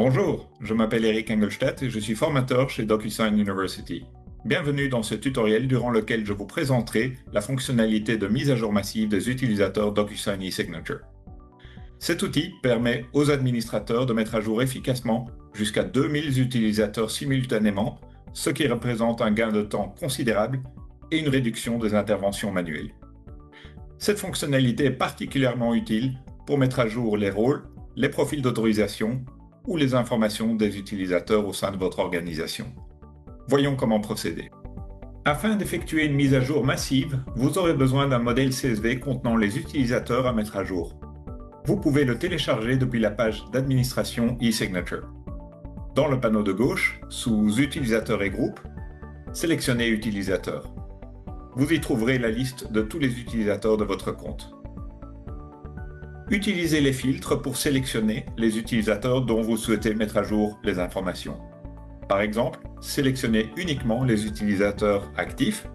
Bonjour, je m'appelle Eric Engelstadt et je suis formateur chez DocuSign University. Bienvenue dans ce tutoriel durant lequel je vous présenterai la fonctionnalité de mise à jour massive des utilisateurs DocuSign eSignature. Cet outil permet aux administrateurs de mettre à jour efficacement jusqu'à 2000 utilisateurs simultanément, ce qui représente un gain de temps considérable et une réduction des interventions manuelles. Cette fonctionnalité est particulièrement utile pour mettre à jour les rôles, les profils d'autorisation ou les informations des utilisateurs au sein de votre organisation. Voyons comment procéder. Afin d'effectuer une mise à jour massive, vous aurez besoin d'un modèle CSV contenant les utilisateurs à mettre à jour. Vous pouvez le télécharger depuis la page d'administration eSignature. Dans le panneau de gauche, sous Utilisateurs et groupes, sélectionnez Utilisateurs. Vous y trouverez la liste de tous les utilisateurs de votre compte. Utilisez les filtres pour sélectionner les utilisateurs dont vous souhaitez mettre à jour les informations. Par exemple, sélectionnez uniquement les utilisateurs actifs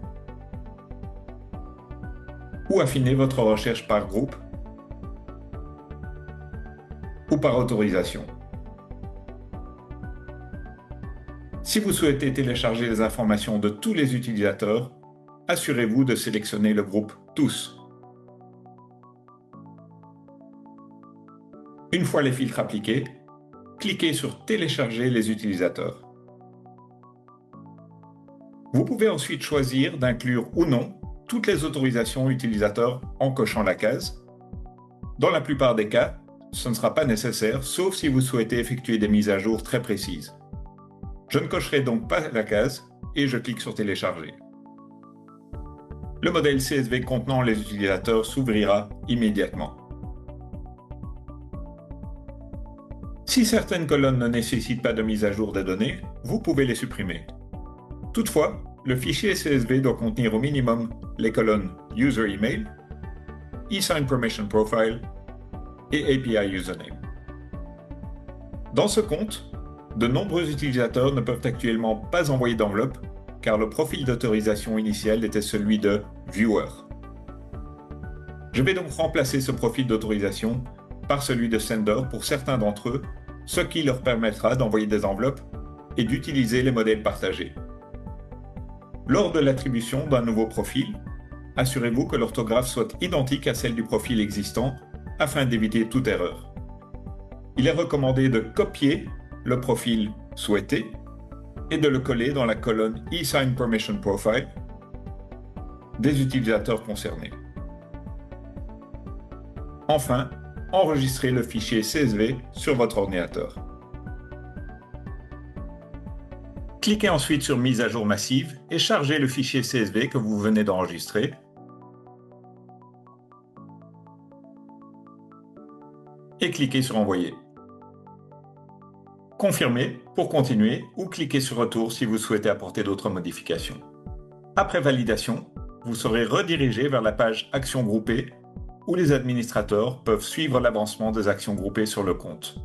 ou affinez votre recherche par groupe ou par autorisation. Si vous souhaitez télécharger les informations de tous les utilisateurs, assurez-vous de sélectionner le groupe Tous. Une fois les filtres appliqués, cliquez sur Télécharger les utilisateurs. Vous pouvez ensuite choisir d'inclure ou non toutes les autorisations utilisateurs en cochant la case. Dans la plupart des cas, ce ne sera pas nécessaire, sauf si vous souhaitez effectuer des mises à jour très précises. Je ne cocherai donc pas la case et je clique sur Télécharger. Le modèle CSV contenant les utilisateurs s'ouvrira immédiatement. Si certaines colonnes ne nécessitent pas de mise à jour des données, vous pouvez les supprimer. Toutefois, le fichier CSV doit contenir au minimum les colonnes User Email, eSign Permission Profile et API Username. Dans ce compte, de nombreux utilisateurs ne peuvent actuellement pas envoyer d'enveloppe car le profil d'autorisation initial était celui de Viewer. Je vais donc remplacer ce profil d'autorisation par celui de Sender pour certains d'entre eux, ce qui leur permettra d'envoyer des enveloppes et d'utiliser les modèles partagés. Lors de l'attribution d'un nouveau profil, assurez-vous que l'orthographe soit identique à celle du profil existant afin d'éviter toute erreur. Il est recommandé de copier le profil souhaité et de le coller dans la colonne eSign Permission Profile des utilisateurs concernés. Enfin, enregistrez le fichier CSV sur votre ordinateur. Cliquez ensuite sur Mise à jour massive et chargez le fichier CSV que vous venez d'enregistrer. Et cliquez sur Envoyer. Confirmez pour continuer ou cliquez sur Retour si vous souhaitez apporter d'autres modifications. Après validation, vous serez redirigé vers la page Actions groupées où les administrateurs peuvent suivre l'avancement des actions groupées sur le compte.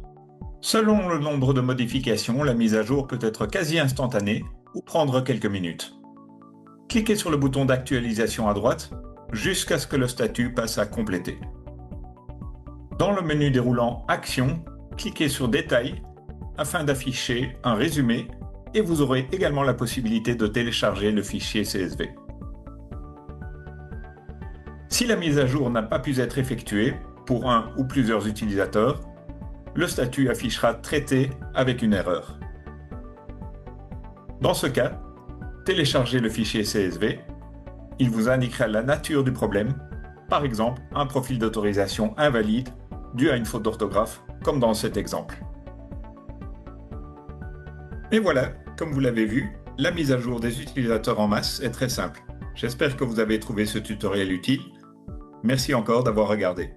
Selon le nombre de modifications, la mise à jour peut être quasi instantanée ou prendre quelques minutes. Cliquez sur le bouton d'actualisation à droite jusqu'à ce que le statut passe à compléter. Dans le menu déroulant Actions, cliquez sur Détails afin d'afficher un résumé et vous aurez également la possibilité de télécharger le fichier CSV. Si la mise à jour n'a pas pu être effectuée pour un ou plusieurs utilisateurs, le statut affichera Traité avec une erreur. Dans ce cas, téléchargez le fichier CSV. Il vous indiquera la nature du problème, par exemple un profil d'autorisation invalide dû à une faute d'orthographe, comme dans cet exemple. Et voilà, comme vous l'avez vu, la mise à jour des utilisateurs en masse est très simple. J'espère que vous avez trouvé ce tutoriel utile. Merci encore d'avoir regardé.